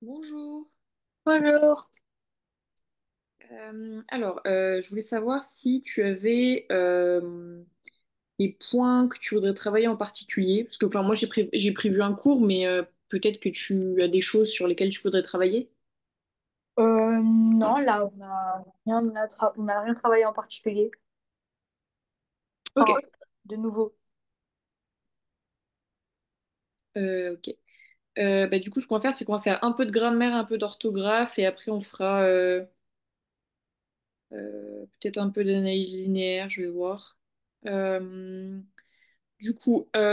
Bonjour. Bonjour. Je voulais savoir si tu avais des points que tu voudrais travailler en particulier. Parce que, enfin, moi, j'ai prévu un cours, mais peut-être que tu as des choses sur lesquelles tu voudrais travailler. Non, là, on a rien travaillé en particulier. Ok. Enfin, de nouveau. Ok. Du coup, ce qu'on va faire, c'est qu'on va faire un peu de grammaire, un peu d'orthographe, et après, on fera peut-être un peu d'analyse linéaire, je vais voir. Euh,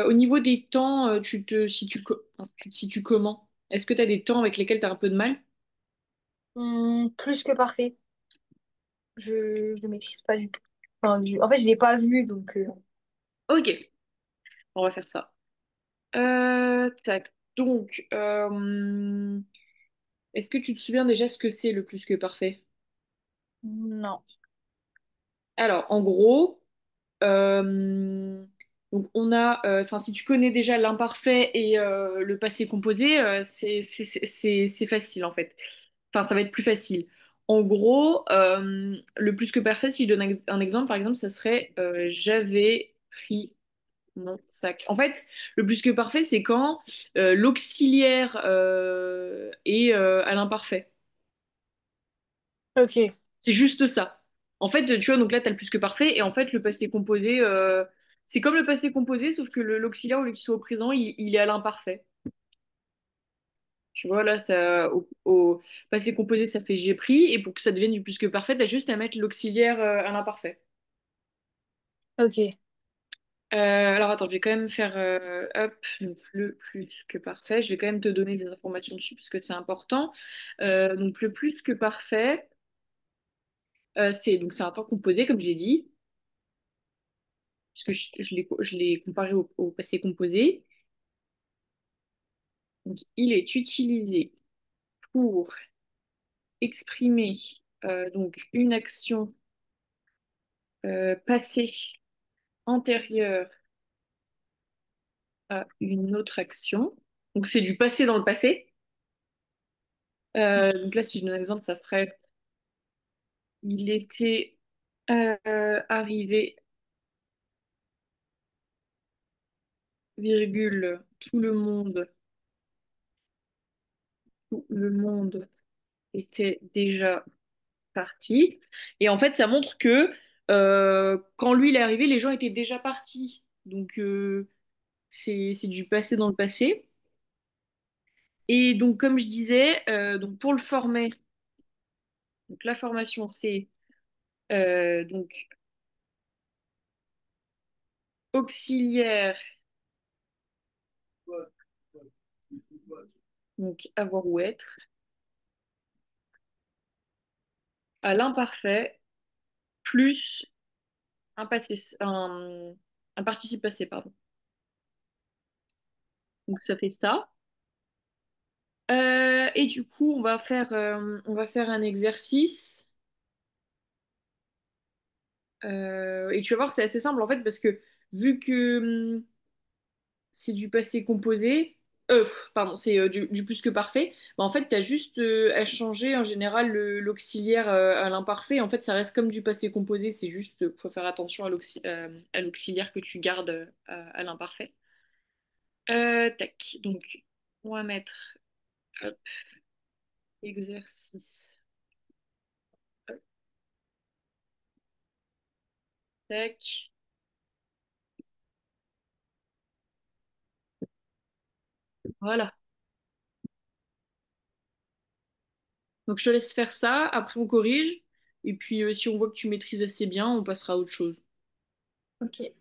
au niveau des temps, enfin, tu te situes comment? Est-ce que tu as des temps avec lesquels tu as un peu de mal? Plus que parfait. Je maîtrise pas du tout. Enfin, en fait, je l'ai pas vu, donc Ok, on va faire ça. Tac. Donc, est-ce que tu te souviens déjà ce que c'est le plus que parfait? non. Alors, en gros, euh, donc on a, enfin, si tu connais déjà l'imparfait et le passé composé, c'est facile en fait. Enfin, ça va être plus facile. En gros, le plus que parfait, si je donne un exemple, par exemple, ça serait j'avais pris mon sac. En fait, le plus que parfait, c'est quand l'auxiliaire est à l'imparfait. Ok, C'est juste ça. En fait, tu vois, donc là, tu as le plus que parfait, et en fait, le passé composé, c'est comme le passé composé, sauf que l'auxiliaire, au lieu qu'il soit au présent, il est à l'imparfait. Tu vois, là, au passé composé, ça fait j'ai pris, et pour que ça devienne du plus que parfait, t'as juste à mettre l'auxiliaire à l'imparfait. ok, Alors attends, je vais quand même faire hop, donc le plus que parfait. Je vais quand même te donner des informations dessus parce que c'est important. Donc le plus que parfait, c'est un temps composé, comme j'ai dit, puisque je l'ai comparé au passé composé. Donc il est utilisé pour exprimer donc une action passée antérieure à une autre action. Donc c'est du passé dans le passé. Donc là, si je donne un exemple, ça serait il était arrivé, virgule, tout le monde était déjà parti. Et en fait, ça montre que quand lui il est arrivé, les gens étaient déjà partis. Donc c'est du passé dans le passé. Et donc, comme je disais, donc pour le former, donc la formation, c'est donc auxiliaire, donc avoir ou être, à l'imparfait, plus un passé, un participe passé, pardon. Donc ça fait ça. Et du coup, on va faire un exercice. Et tu vas voir, c'est assez simple en fait, parce que vu que c'est du passé composé, pardon, c'est du plus que parfait, bah, en fait, tu as juste à changer en général l'auxiliaire à l'imparfait. En fait, ça reste comme du passé composé, c'est juste, faut faire attention à l'auxiliaire que tu gardes à l'imparfait. Tac, donc on va mettre hop, exercice. Hop, tac, voilà. Donc je te laisse faire ça, après on corrige, et puis si on voit que tu maîtrises assez bien, on passera à autre chose. ok.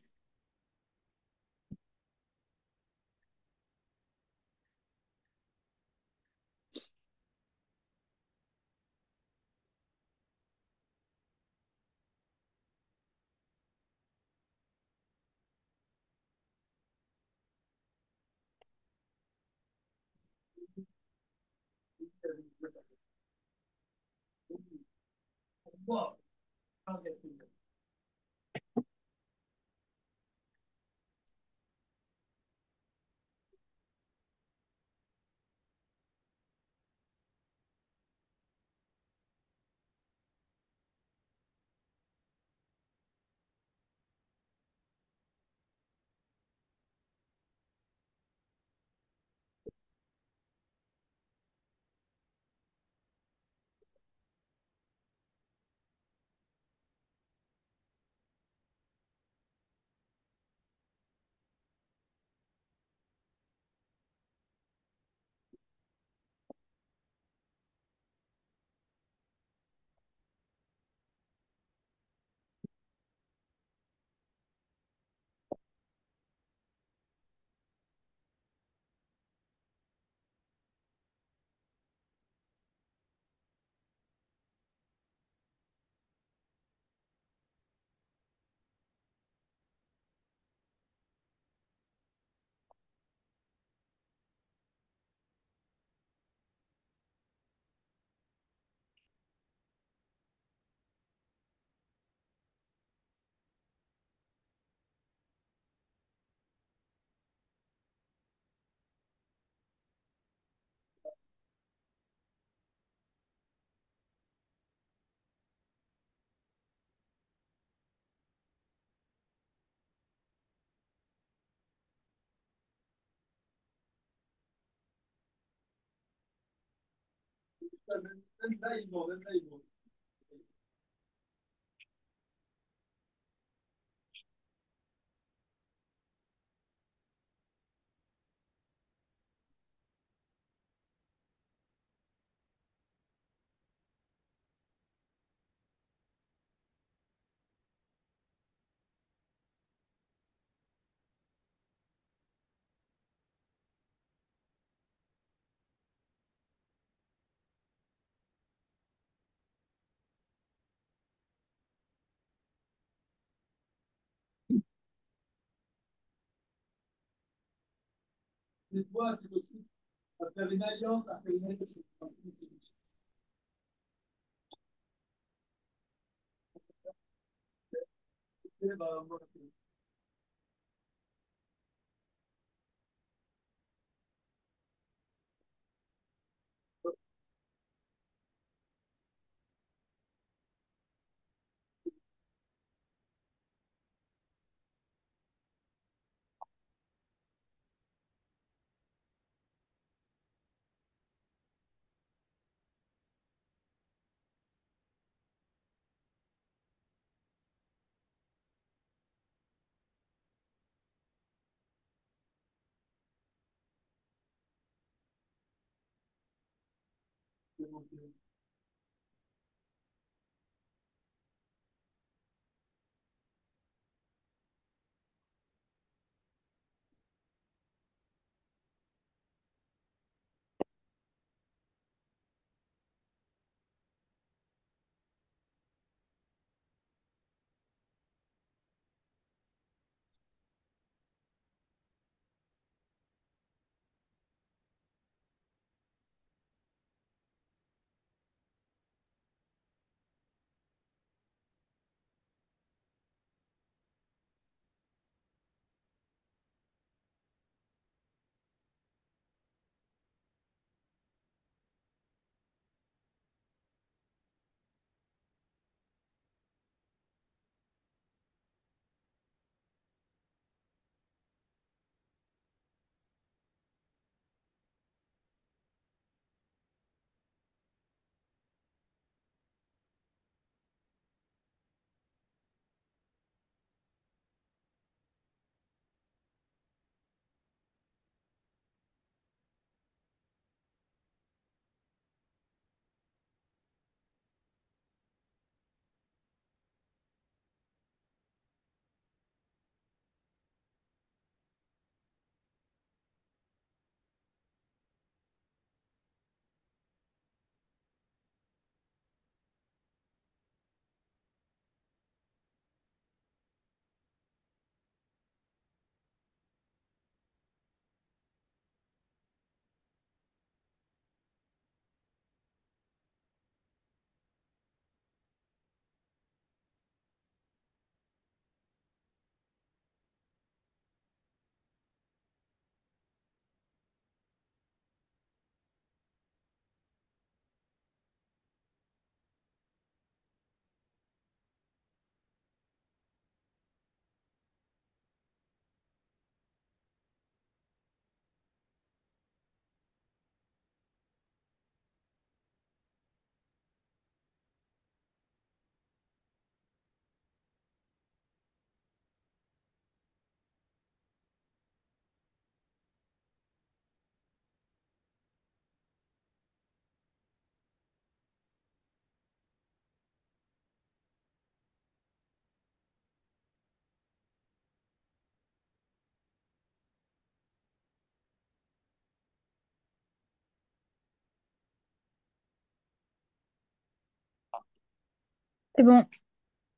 C'est bon.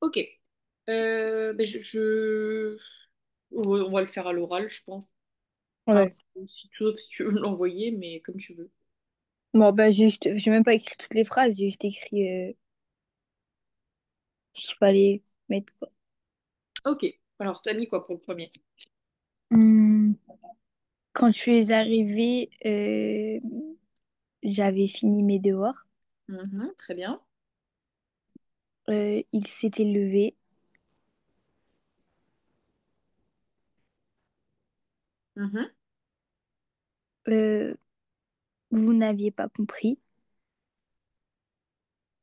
Ok. Ben, on va le faire à l'oral, je pense. Enfin, Ouais. sauf si tu veux me l'envoyer, mais comme tu veux. Bon, bah, j'ai même pas écrit toutes les phrases, j'ai juste écrit ce qu'il fallait mettre, quoi. Ok. Alors, t'as mis quoi pour le premier? Hum, Quand tu es arrivé, j'avais fini mes devoirs. Mhm, très bien. Il s'était levé. Mhm. Euh, Vous n'aviez pas compris.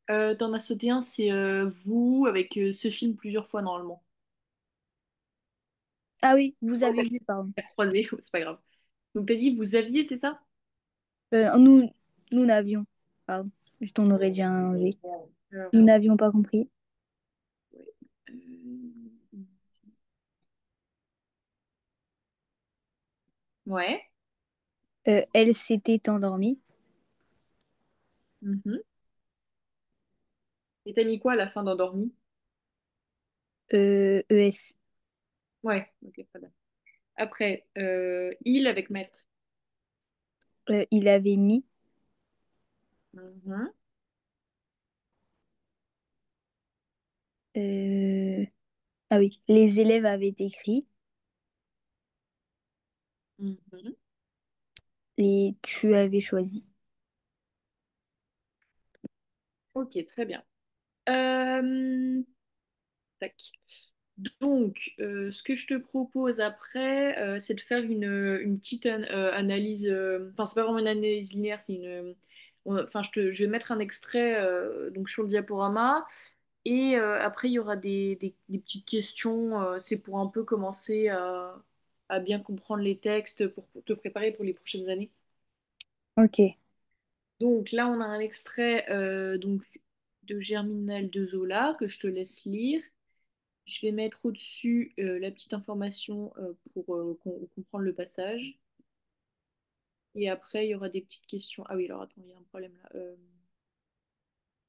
T'en as sauté un, c'est vous, avec ce film plusieurs fois normalement. Ah oui, vous avez vu, pardon. T'as croisé, c'est pas grave. Donc t'as dit vous aviez, c'est ça? Nous, nous n'avions, pardon, juste on aurait dit un V. Alors, Nous n'avions pas compris. ouais. Ouais. Elle s'était endormie. Mhm. Et t'as mis quoi à la fin d'endormi? ES. Ouais, ok, très bien. Après, il avec maître. Il avait mis. Mhm. euh, Ah oui, les élèves avaient écrit Mhm. et tu avais choisi. Ok, très bien. Euh, Tac. Donc, ce que je te propose après, c'est de faire une petite analyse. Enfin, c'est pas vraiment une analyse linéaire, c'est enfin, je vais mettre un extrait donc sur le diaporama. Et après, il y aura des petites questions. C'est pour un peu commencer à bien comprendre les textes pour te préparer pour les prochaines années. Ok. Donc là, on a un extrait donc, de Germinal de Zola que je te laisse lire. Je vais mettre au-dessus la petite information pour comprendre le passage. Et après, il y aura des petites questions. Ah oui, alors attends, il y a un problème là.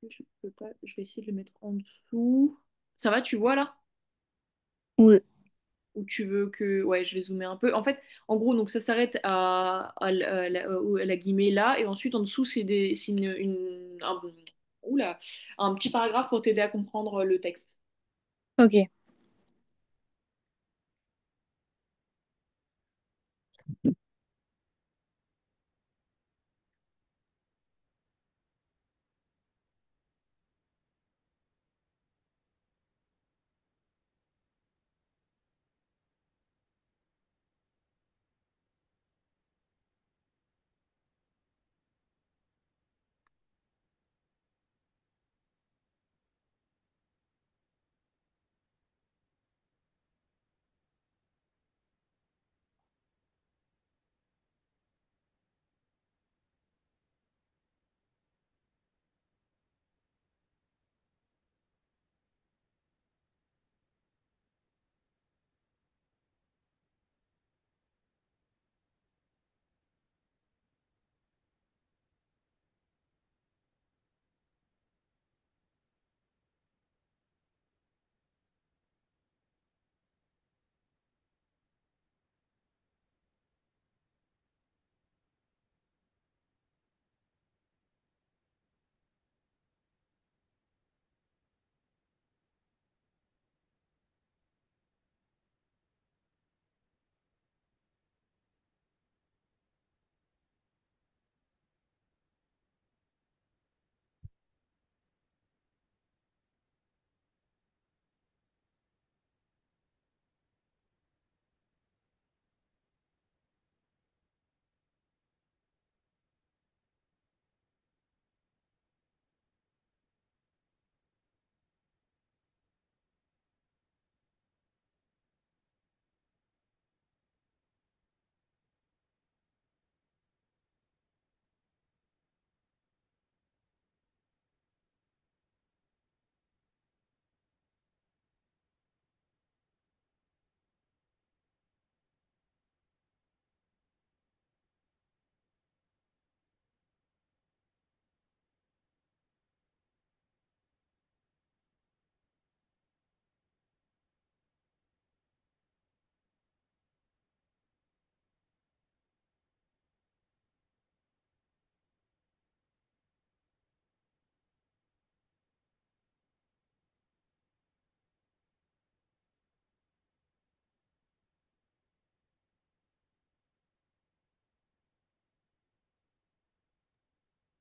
Je peux pas. Je vais essayer de le mettre en dessous. Ça va, tu vois là? Oui. Ou tu veux que... Ouais, je vais zoomer un peu. En fait, en gros, donc ça s'arrête à la guillemets là. Et ensuite, en dessous, c'est oula, un petit paragraphe pour t'aider à comprendre le texte. Ok.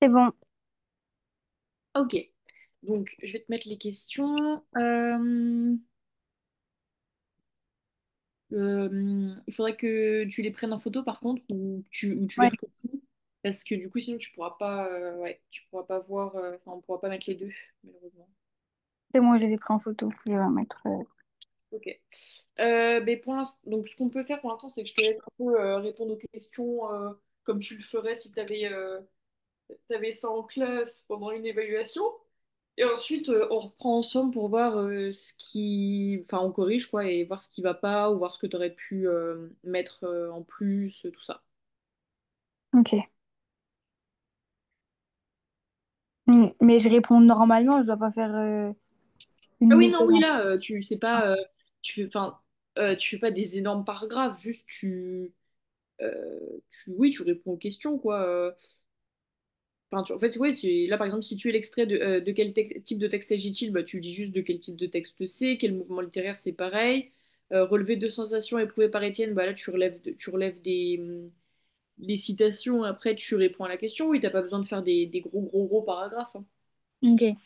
C'est bon. Ok. Donc, je vais te mettre les questions. Il faudrait que tu les prennes en photo par contre ou tu les Ouais. recopies. Parce que du coup, sinon, tu pourras pas, ouais, tu pourras pas voir, enfin, on pourra pas mettre les deux, malheureusement. C'est moi, je les ai pris en photo. Je vais en mettre. Ok. Mais pour l'instant, donc ce qu'on peut faire pour l'instant, c'est que je te laisse un peu répondre aux questions comme tu le ferais si tu avais, ça en classe pendant une évaluation. Et ensuite, on reprend ensemble pour voir ce qui... Enfin, on corrige, quoi, et voir ce qui va pas, ou voir ce que tu aurais pu mettre en plus, tout ça. Ok. Mais je réponds normalement, je dois pas faire Ah une oui, non, méthode oui, en... là, tu sais pas... enfin, tu fais pas des énormes paragraphes, juste oui, tu réponds aux questions, quoi. Enfin, en fait, ouais, là, par exemple, si tu es l'extrait de quel type de texte s'agit-il, bah, tu dis juste de quel type de texte c'est, quel mouvement littéraire c'est pareil. Relever deux sensations éprouvées par Étienne, bah, là, tu relèves les citations, après, tu réponds à la question. Oui, t'as pas besoin de faire des gros, gros, gros paragraphes, hein. Ok.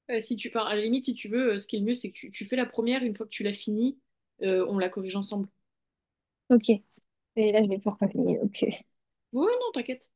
Enfin, à la limite, si tu veux, ce qui est le mieux, c'est que tu fais la première, une fois que tu l'as finie, on la corrige ensemble. Ok. Et là, je vais pouvoir pas finir. Ok. Ouais, non, t'inquiète.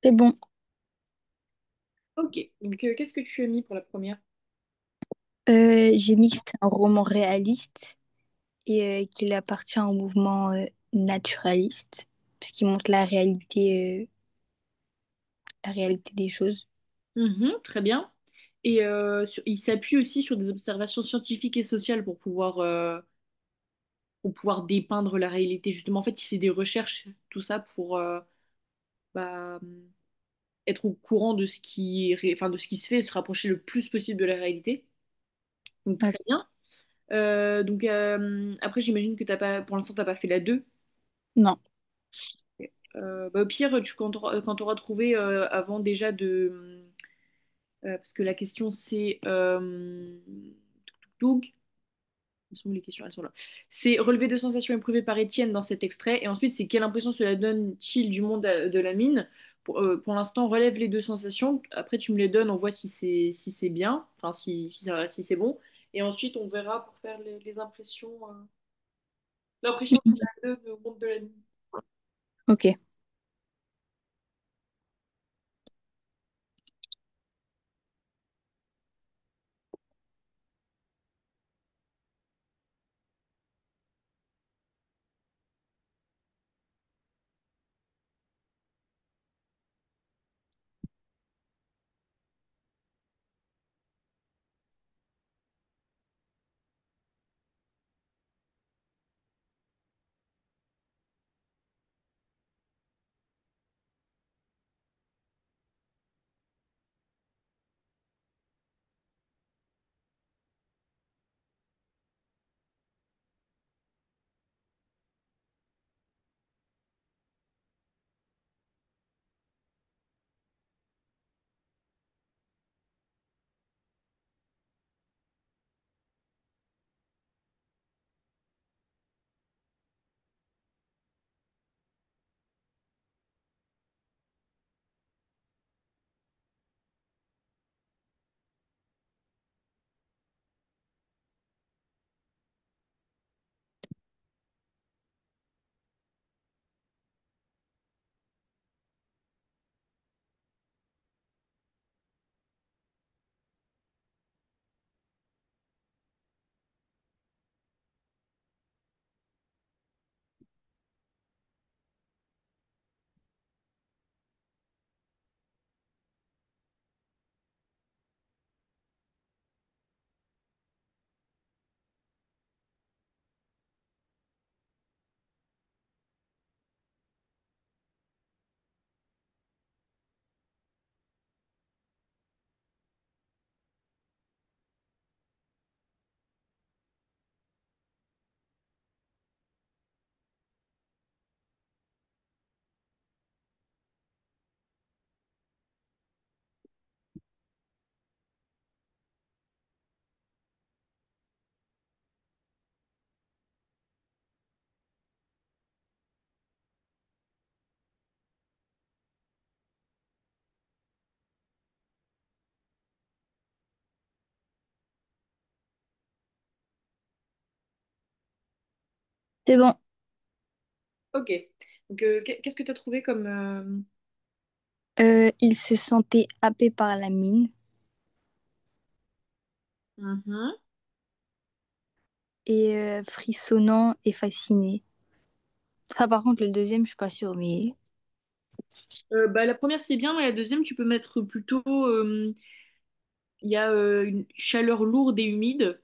C'est bon. Ok, donc qu'est-ce que tu as mis pour la première? J'ai mis que c'était un roman réaliste et qu'il appartient au mouvement naturaliste, parce qu'il montre la réalité des choses. Mhm, très bien. Et il s'appuie aussi sur des observations scientifiques et sociales pour pouvoir dépeindre la réalité. Justement, en fait, il fait des recherches, tout ça, pour bah, être au courant de ce qui enfin, de ce qui se fait et se rapprocher le plus possible de la réalité. Donc, Ah, très bien. Après, j'imagine que t'as pas, pour l'instant, t'as pas fait la 2. non. Bah, au pire, quand tu auras trouvé avant déjà de... parce que la question, c'est... Elles sont où les questions? Elles sont là. C'est relevé de sensations éprouvées par Étienne dans cet extrait. Et ensuite, c'est quelle impression cela donne-t-il du monde de la mine? Pour l'instant, relève les deux sensations. Après, tu me les donnes, on voit si c'est bien, enfin si c'est bon. Et ensuite, on verra pour faire les impressions, l'impression que ça donne au monde de la mine. Ok. C'est bon. Ok. Donc, qu'est-ce que tu as trouvé comme... Il se sentait happé par la mine mhm. et frissonnant et fasciné. Ça, par contre, le deuxième, je suis pas sûre, mais... Bah, la première, c'est bien, mais la deuxième, tu peux mettre plutôt... Il y a une chaleur lourde et humide,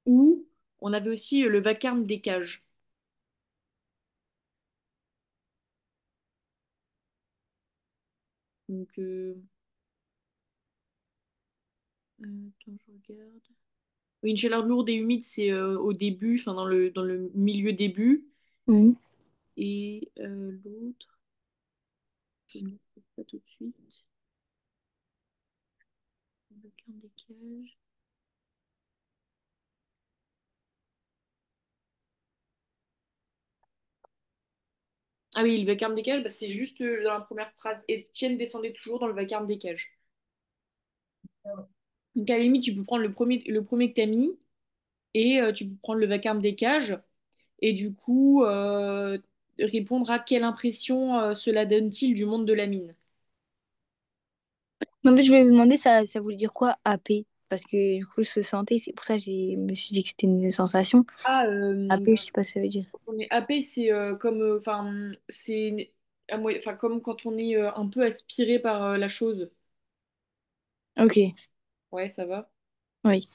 ou on avait aussi le vacarme des cages. Donc, attends, je regarde. Oui, une chaleur lourde et humide, c'est au début, enfin dans le milieu début. Mhm. Et l'autre, je ne le trouve pas tout de suite. Le vacarme des cages. Ah oui, le vacarme des cages, bah, c'est juste dans la première phrase. Étienne descendait toujours dans le vacarme des cages. Donc à la limite, tu peux prendre le premier que tu as mis et tu peux prendre le vacarme des cages et du coup répondre à quelle impression cela donne-t-il du monde de la mine. Mais en fait, je voulais vous demander, ça voulait dire quoi, happé? Parce que du coup, je se sentais, c'est pour ça que je me suis dit que c'était une sensation. Ah, Happé, je sais pas ce que ça veut dire. quand on est happé, c'est comme, enfin, enfin, comme quand on est un peu aspiré par la chose. Ok, Ouais, ça va. oui.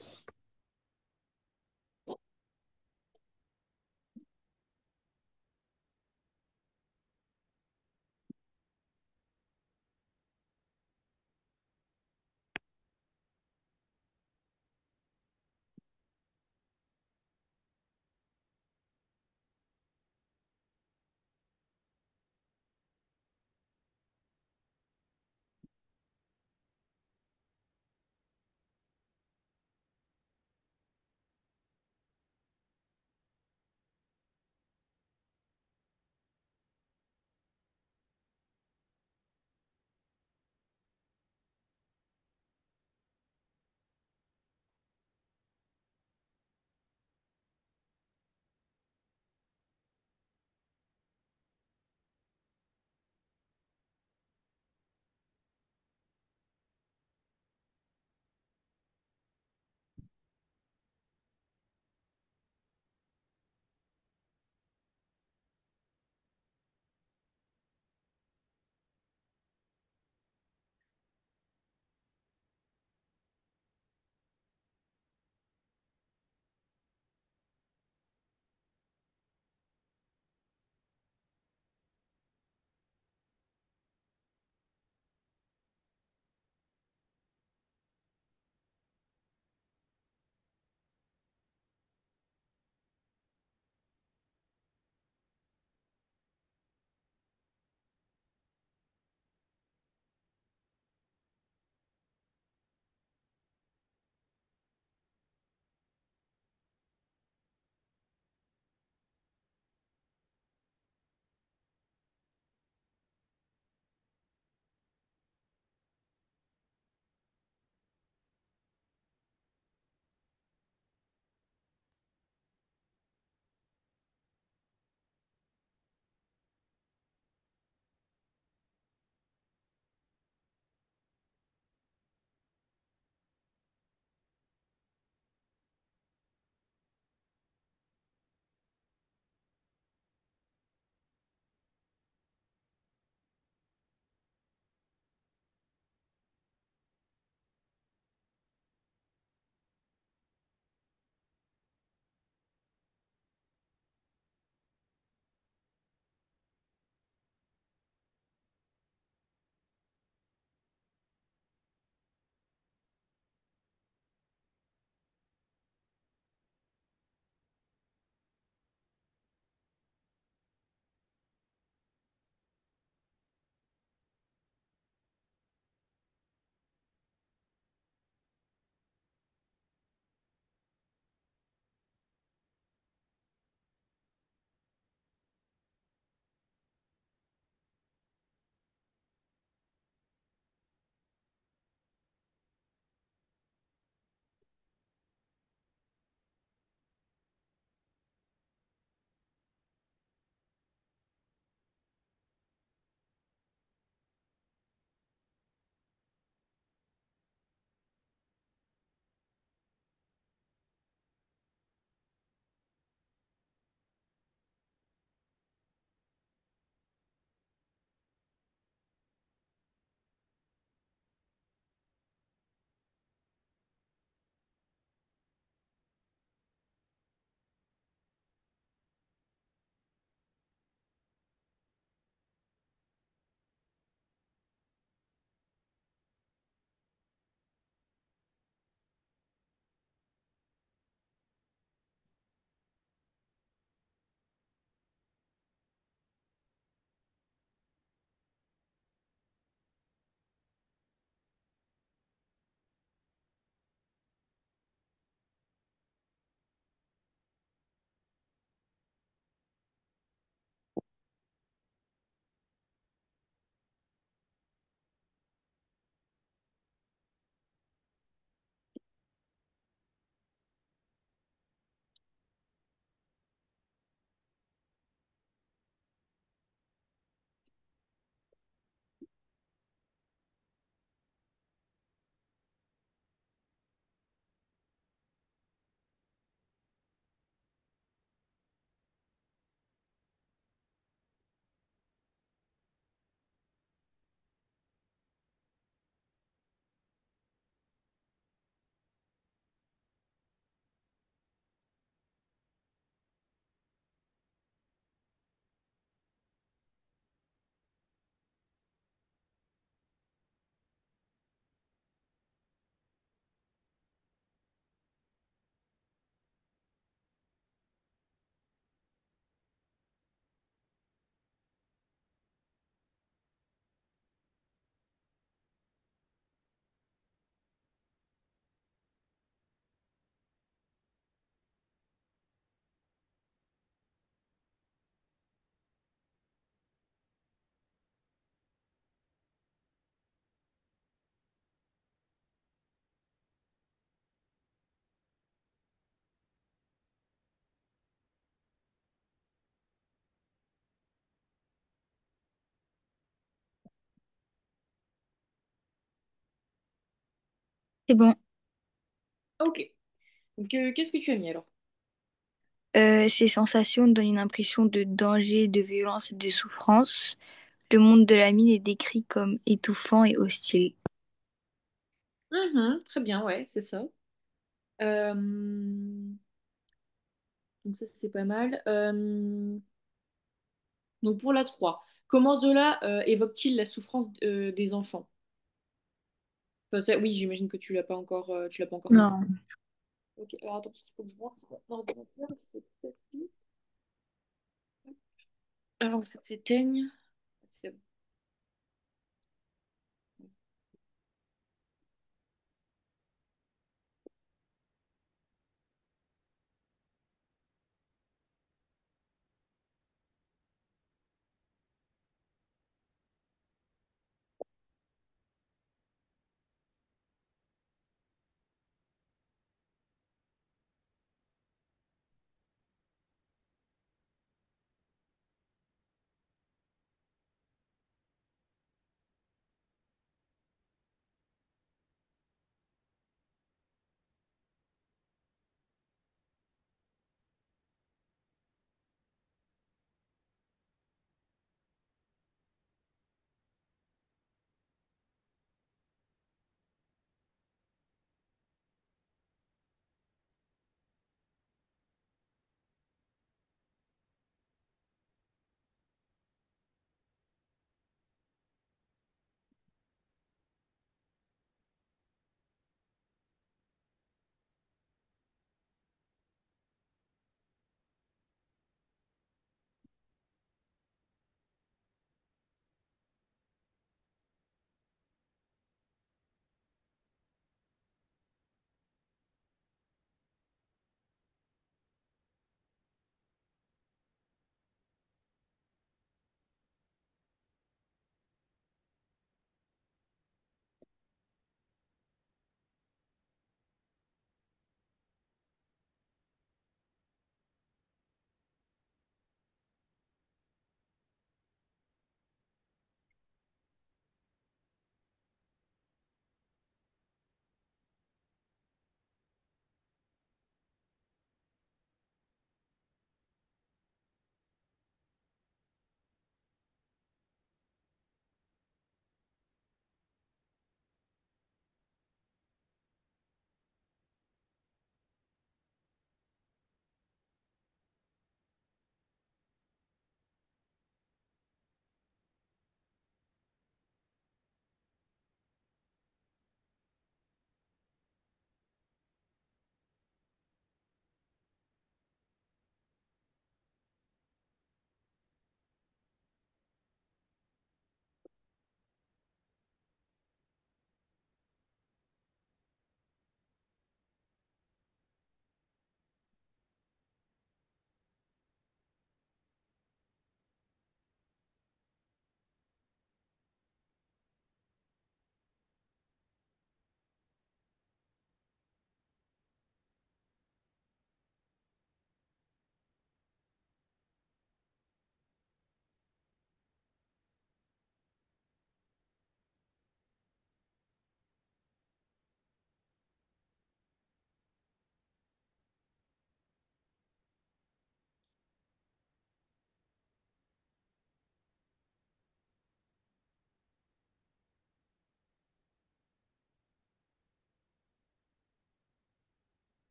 C'est bon. Ok. Donc, qu'est-ce que tu as mis alors? Ces sensations donnent une impression de danger, de violence et de souffrance. Le monde de la mine est décrit comme étouffant et hostile. Mhm, très bien, ouais, c'est ça. Euh, donc ça, c'est pas mal. Donc pour la 3, comment Zola évoque-t-il la souffrance des enfants? Enfin, oui, j'imagine que tu l'as pas encore fait. Non. Ok, alors attends, il faut que je vois mon ordinateur. C'est petit. Alors que ça s'éteigne. C'est bon.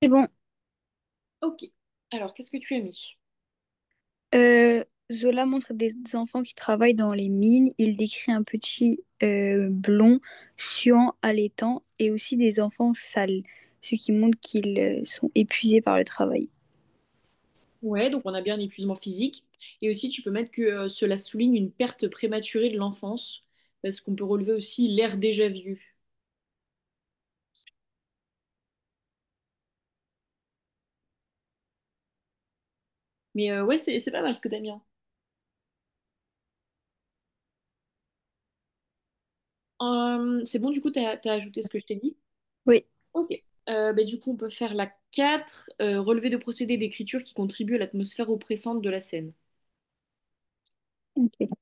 C'est bon. Ok. Alors, qu'est-ce que tu as mis? Zola montre des enfants qui travaillent dans les mines. Il décrit un petit blond, suant, allaitant, et aussi des enfants sales, ce qui montre qu'ils sont épuisés par le travail. Ouais, donc on a bien un épuisement physique. Et aussi, tu peux mettre que cela souligne une perte prématurée de l'enfance, parce qu'on peut relever aussi l'ère déjà vue. Mais ouais, c'est pas mal ce que t'as mis, hein. C'est bon, du coup, t'as ajouté ce que je t'ai dit? Oui. Ok. Bah, du coup, on peut faire la 4, relevé de procédés d'écriture qui contribuent à l'atmosphère oppressante de la scène. Ok.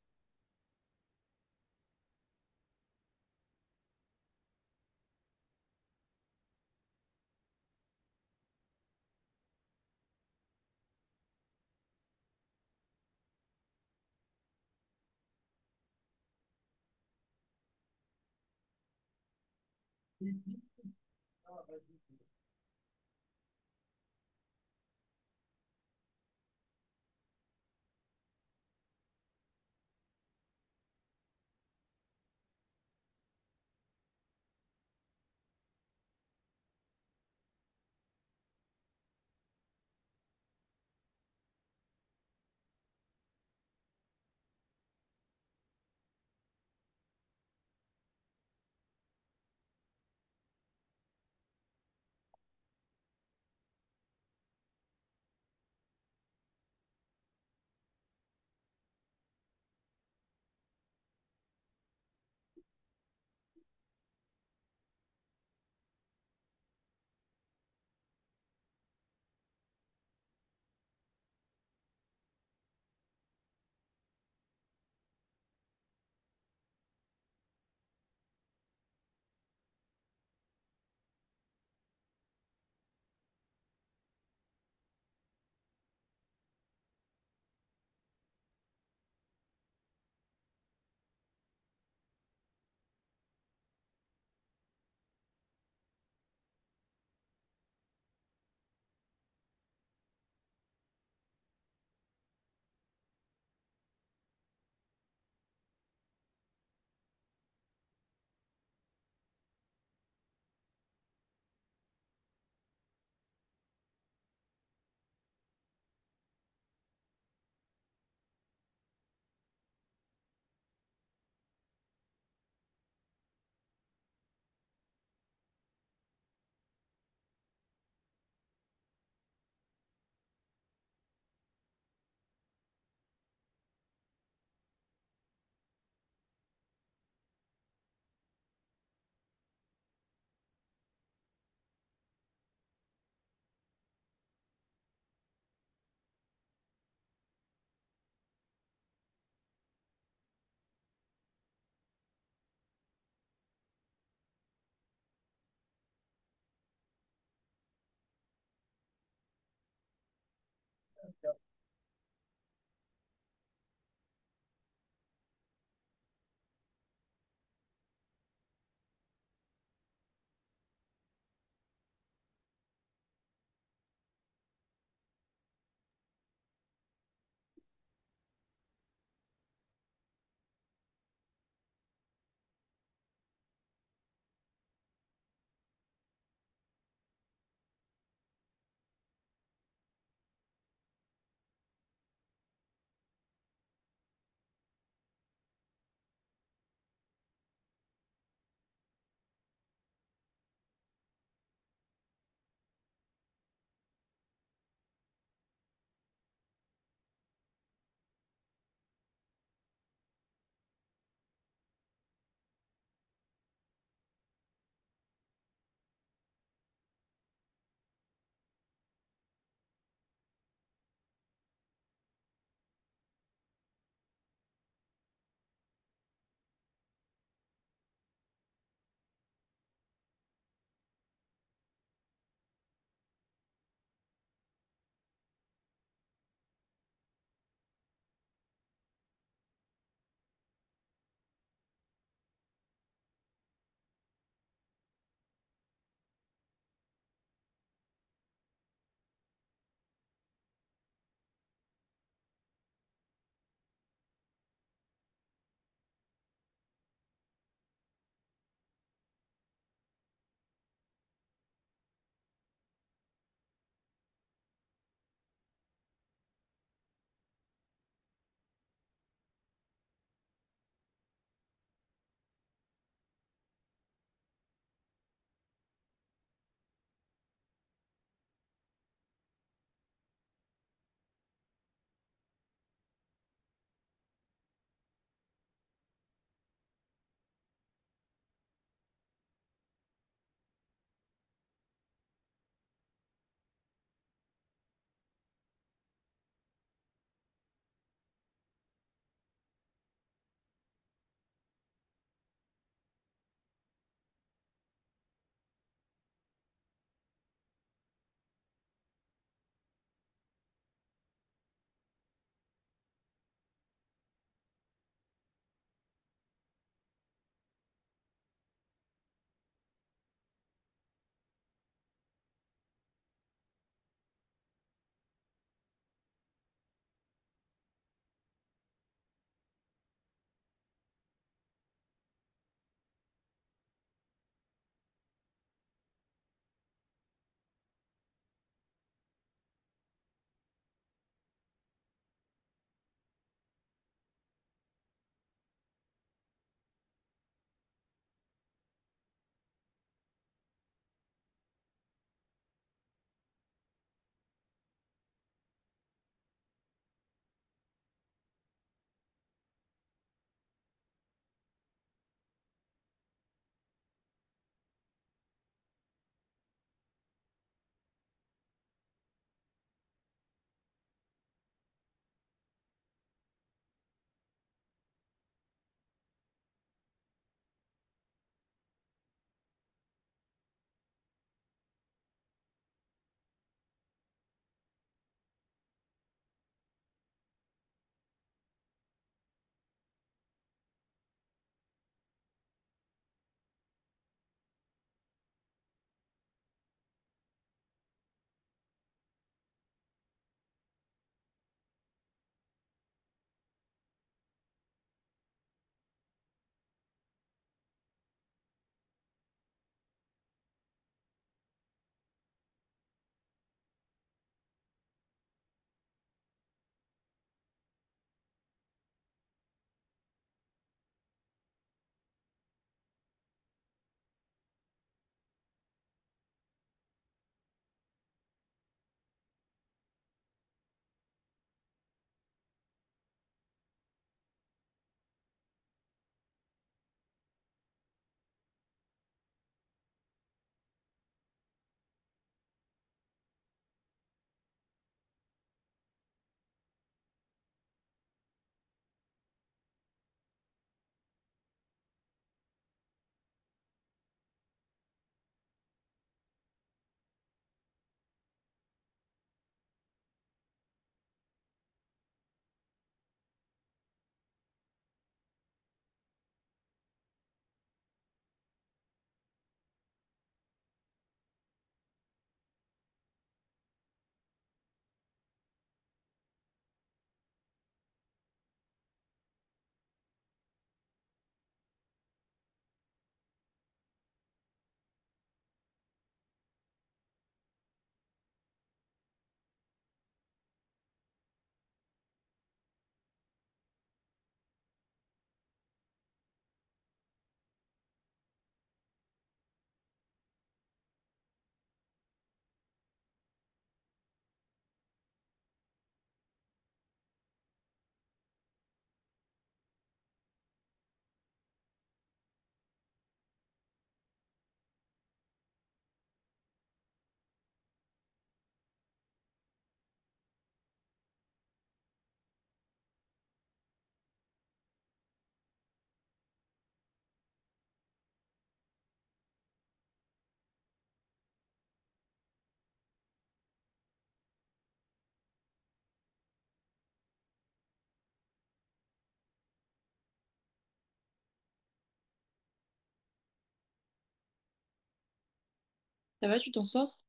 Ça va, tu t'en sors?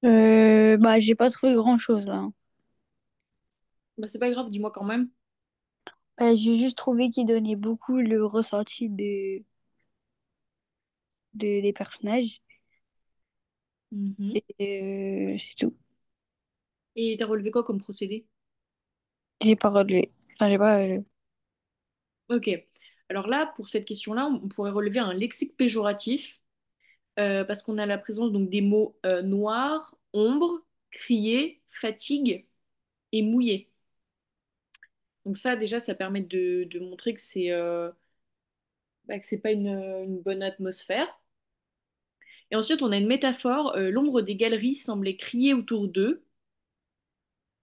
Bah, j'ai pas trouvé grand-chose là. Bah, c'est pas grave, dis-moi quand même. Bah, j'ai juste trouvé qu'il donnait beaucoup le ressenti des personnages. Mhm. Et c'est tout. Et t'as relevé quoi comme procédé? J'ai pas relevé. Enfin, j'ai pas. Ok. Alors là, pour cette question-là, on pourrait relever un lexique péjoratif, parce qu'on a la présence donc des mots noir, ombre, crier, fatigue et mouillé. Donc ça, déjà, ça permet de montrer que c'est pas une bonne atmosphère. Et ensuite, on a une métaphore, l'ombre des galeries semblait crier autour d'eux.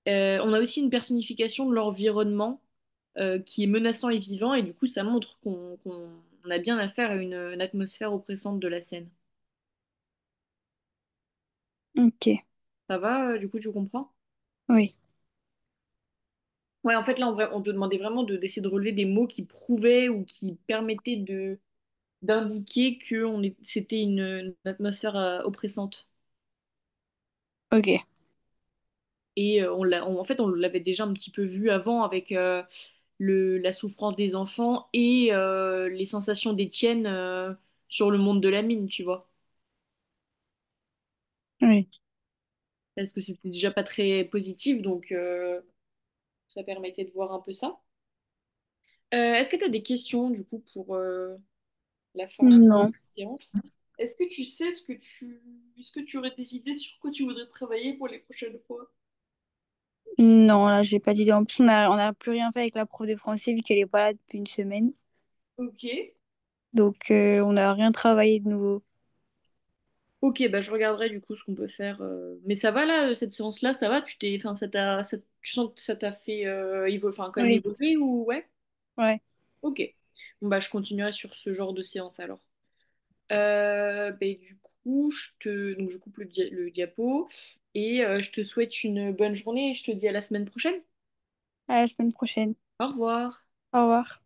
On a aussi une personnification de l'environnement qui est menaçant et vivant, et du coup, ça montre qu'on a bien affaire à une atmosphère oppressante de la scène. Ok. Ça va, du coup, tu comprends? Oui. Ouais, en fait, là, en vrai, on te demandait vraiment d'essayer de relever des mots qui prouvaient ou qui permettaient d'indiquer que c'était une atmosphère oppressante. Ok. Et en fait, on l'avait déjà un petit peu vu avant avec la souffrance des enfants et les sensations d'Étienne sur le monde de la mine, tu vois. Oui. Parce que c'était déjà pas très positif, donc ça permettait de voir un peu ça. Est-ce que tu as des questions, du coup, pour la fin de la Non. séance? Est-ce que tu sais Est-ce que tu aurais des idées sur quoi tu voudrais travailler pour les prochaines fois? Non, là, j'ai pas d'idée. En plus, on a plus rien fait avec la prof de français vu qu'elle est pas là depuis une semaine. Ok. Donc, on n'a rien travaillé de nouveau. Ok, bah je regarderai du coup ce qu'on peut faire. Mais ça va là, cette séance-là, ça va? Enfin, tu sens que ça t'a fait enfin, quand même Oui. évoluer ou ouais? Ouais. Ok. Bon, bah je continuerai sur ce genre de séance alors. Bah, du coup, donc je coupe le diapo et je te souhaite une bonne journée et je te dis à la semaine prochaine. À la semaine prochaine. Au revoir. Au revoir.